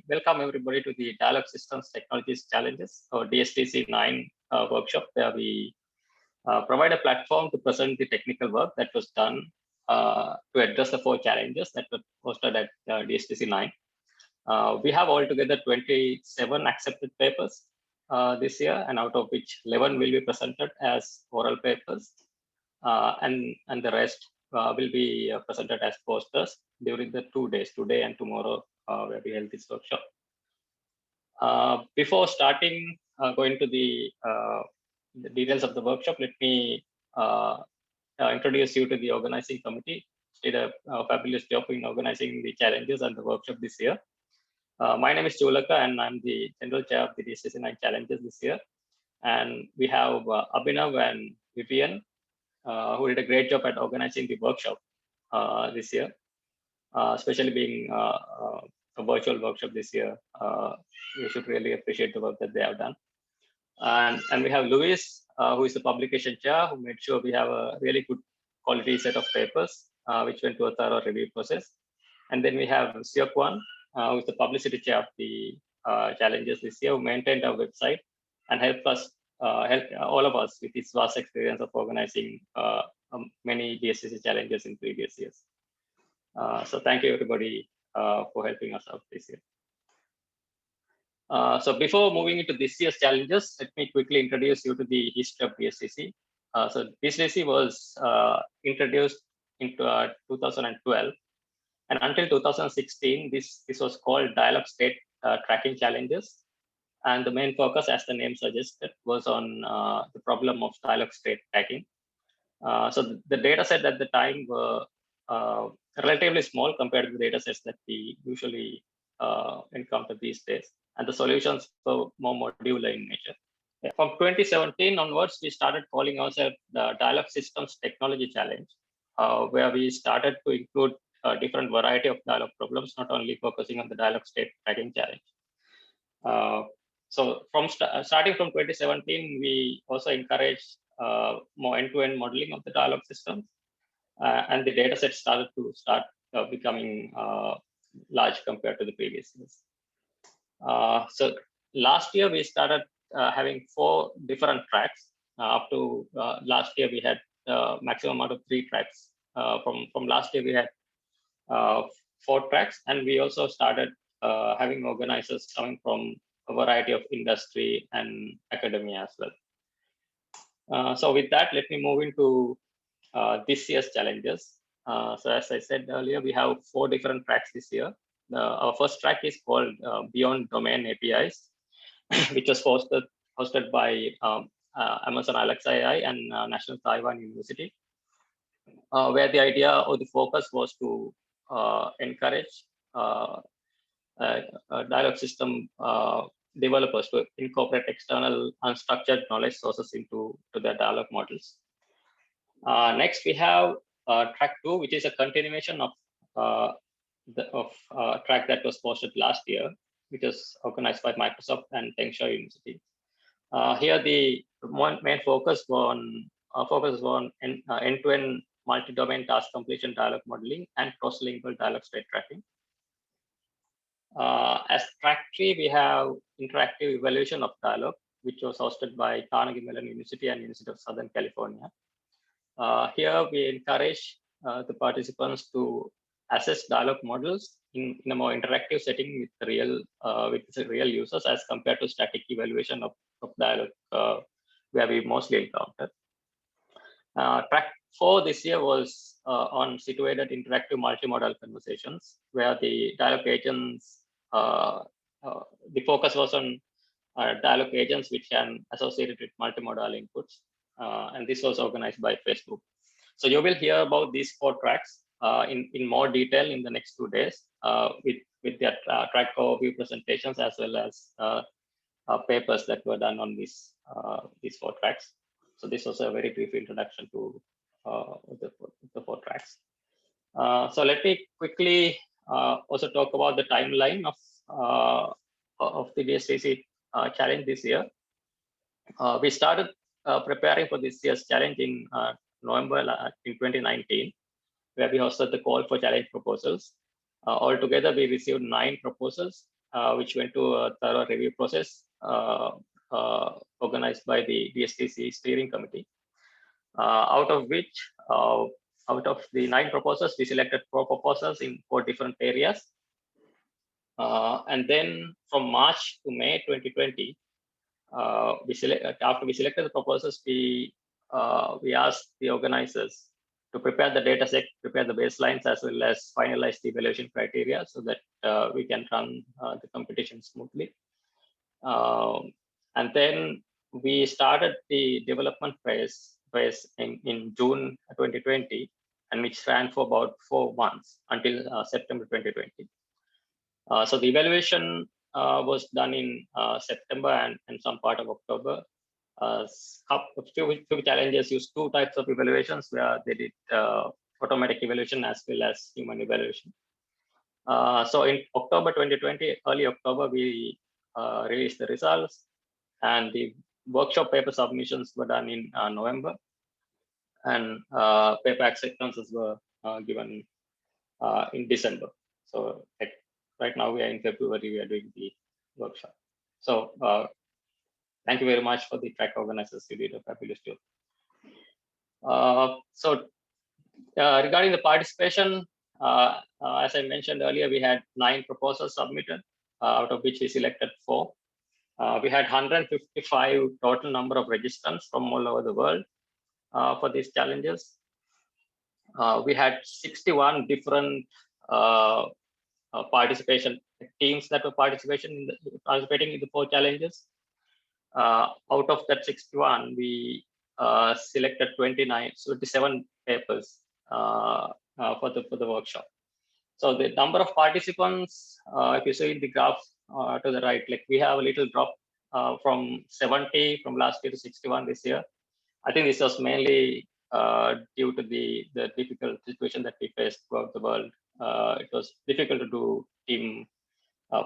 welcome everybody to the Dialog Systems Technologies Challenges, or DSTC9 workshop, where we provide a platform to present the technical work that was done to address the 4 challenges that were posted at DSTC9. We have altogether 27 accepted papers this year, and out of which 11 will be presented as oral papers, and the rest will be presented as posters during the 2 days, today and tomorrow, where we held this workshop. Before starting going to the details of the workshop, let me introduce you to the organizing committee. Did a fabulous job in organizing the challenges and the workshop this year. My name is Chulaka, and I'm the general chair of the DSTC9 challenges this year. And we have Abhinav and Vivian, who did a great job at organizing the workshop this year, especially being a virtual workshop this year. We should really appreciate the work that they have done. And we have Luis, who is the publication chair, who made sure we have a really good quality set of papers, which went to a thorough review process. And then we have Siokwan, who is the publicity chair of the challenges this year, who maintained our website and helped all of us with his vast experience of organizing many DSTC challenges in previous years. So thank you everybody for helping us out this year. So before moving into this year's challenges, let me quickly introduce you to the history of DSTC. So DSTC was introduced into 2012, and until 2016, this was called Dialog State Tracking Challenges. And the main focus, as the name suggested, was on the problem of dialog state tracking. So the data set at the time were relatively small compared to the data sets that we usually encounter these days. And the solutions were more modular in nature. From 2017 onwards, we started calling ourselves the Dialog Systems Technology Challenge, where we started to include a different variety of dialog problems, not only focusing on the dialog state tracking challenge. So from starting from 2017, we also encouraged more end-to-end modeling of the dialog systems, and the data set started to becoming large compared to the previous years. So last year we started having 4 different tracks. Up to last year we had maximum amount of 3 tracks. From last year we had 4 tracks, and we also started having organizers coming from a variety of industry and academia as well. So with that, let me move into this year's challenges. So as I said earlier, we have 4 different tracks this year. Our first track is called Beyond Domain APIs, which was hosted by Amazon Alexa AI and National Taiwan University, where the idea or the focus was to encourage dialog system developers to incorporate external unstructured knowledge sources into their dialog models. Next, we have track 2, which is a continuation of track that was posted last year, which was organized by Microsoft and Tengsha University. Here, the main focus was on end-to-end multi-domain task completion dialog modeling and cross-lingual dialog state tracking. As track 3, we have interactive evaluation of dialog, which was hosted by Carnegie Mellon University and University of Southern California. Here, we encourage the participants to assess dialog models in a more interactive setting with real users, as compared to static evaluation of dialog, where we mostly encounter. Track 4 this year was on situated interactive multimodal conversations, where the dialog agents, the focus was on dialog agents which can associate it with multimodal inputs, and this was organized by Facebook. So you will hear about these 4 tracks in more detail in the next 2 days, with their track overview presentations, as well as papers that were done on these 4 tracks. So this was a very brief introduction to the 4 tracks. So let me quickly also talk about the timeline of the DSTC challenge this year. We started preparing for this year's challenge in November in 2019, where we hosted the call for challenge proposals. Altogether, we received 9 proposals which went to a thorough review process organized by the DSTC steering committee. Out of which, out of the 9 proposals, we selected 4 proposals in 4 different areas. And then from March to May 2020, after we selected the proposals, we asked the organizers to prepare the data set, prepare the baselines, as well as finalize the evaluation criteria so that we can run the competition smoothly. And then we started the development phase in June 2020, and which ran for about 4 months until September 2020. So the evaluation was done in September and some part of October. A few challenges used 2 types of evaluations where they did automatic evaluation as well as human evaluation. So in October 2020, early October, we released the results, and the workshop paper submissions were done in November, and paper acceptances were given in December. So like, right now we are in February, we are doing the workshop. So thank you very much for the track organizers. You did a fabulous job. Regarding the participation, as I mentioned earlier, we had 9 proposals submitted, out of which we selected 4. We had 155 total number of registrants from all over the world for these challenges. We had 61 different participation teams that were participating in the 4 challenges. Out of that 61, we selected 27 papers for the workshop. So the number of participants, if you see in the graph to the right, like we have a little drop from 70 from last year to 61 this year. I think this was mainly due to the difficult situation that we faced throughout the world. It was difficult to do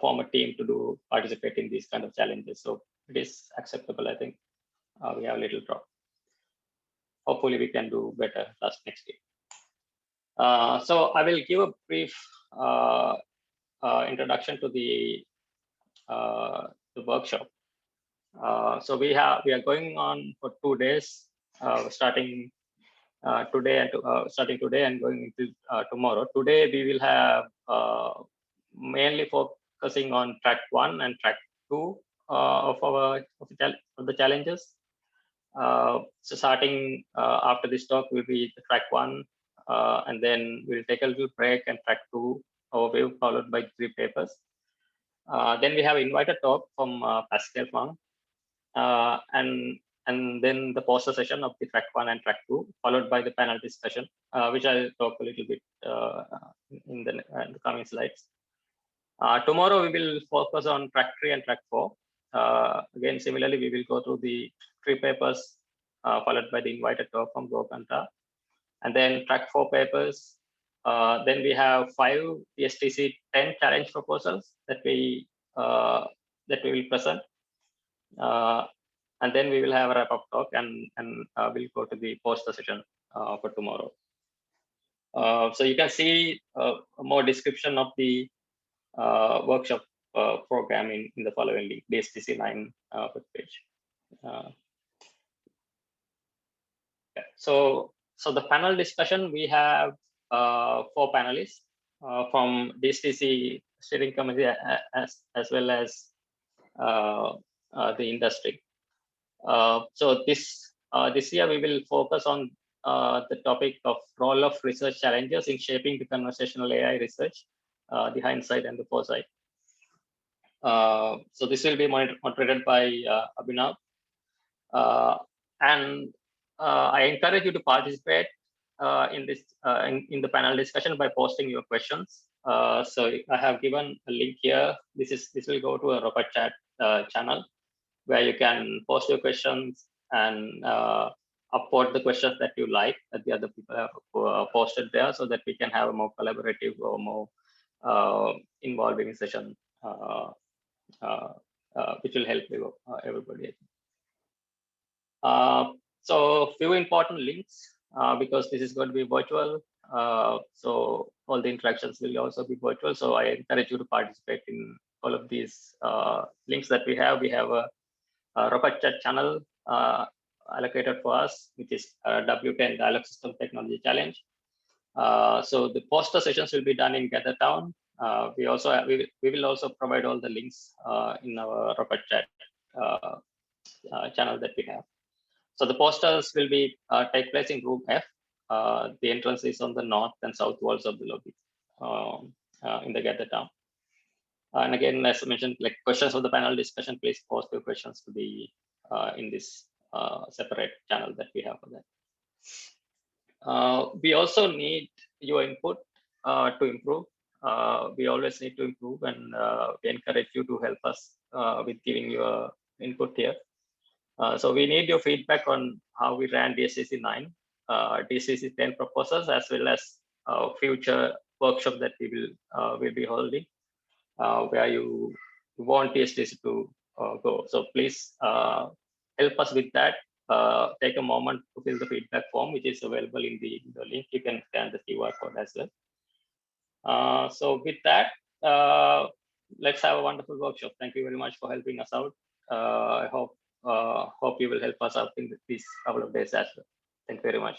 form a team to participate in these kind of challenges. So it is acceptable, I think. We have a little drop. Hopefully we can do better next year. So I will give a brief introduction to the workshop. So we are going on for 2 days, starting today and going into tomorrow. Today we will have mainly focusing on track 1 and track 2 of the challenges. So starting after this talk will be the track 1, and then we'll take a little break and track 2 overview, followed by 3 papers. Then we have invited talk from Pascal Fang, and then the poster session of the track 1 and track 2, followed by the panel discussion, which I'll talk a little bit in the coming slides. Tomorrow we will focus on track 3 and track 4. Again, similarly, we will go through the 3 papers, followed by the invited talk from Gokanta, and then track 4 papers. Then we have 5 DSTC10 challenge proposals that we will present. And then we will have a wrap-up talk, and we'll go to the poster session for tomorrow. So you can see a more description of the workshop program in the following link, DSTC9 page. So the panel discussion, we have 4 panelists from DSTC steering committee as well as the industry. So this year we will focus on the topic of role of research challenges in shaping the conversational AI research, the hindsight and the foresight. So this will be moderated by Abhinav, and I encourage you to participate in this in the panel discussion by posting your questions. So I have given a link here. This will go to a Robot Chat channel, where you can post your questions and upvote the questions that you like that the other people have posted there, so that we can have a more collaborative or more involving session, which will help everybody. So few important links, because this is going to be virtual. So all the interactions will also be virtual. So I encourage you to participate in all of these links that we have a rocket chat channel allocated for us, which is W10 Dialog System Technology Challenge. So the poster sessions will be done in GatherTown. We will also provide all the links in our rocket chat channel that we have. So the posters will be take place in room F. The entrance is on the north and south walls of the lobby in the GatherTown. And again, as I mentioned, like questions for the panel discussion, please post your questions to the in this separate channel that we have for that. We also need your input to improve. We always need to improve, and we encourage you to help us with giving your input here. So we need your feedback on how we ran DSTC9, DSTC10 proposals, as well as future workshop that we will be holding, where you want DSTC to go. So please help us with that. Take a moment to fill the feedback form, which is available in the link. You can scan the QR code as well. So with that, let's have a wonderful workshop. Thank you very much for helping us out. I hope you will help us out in these couple of days as well. Thank you very much.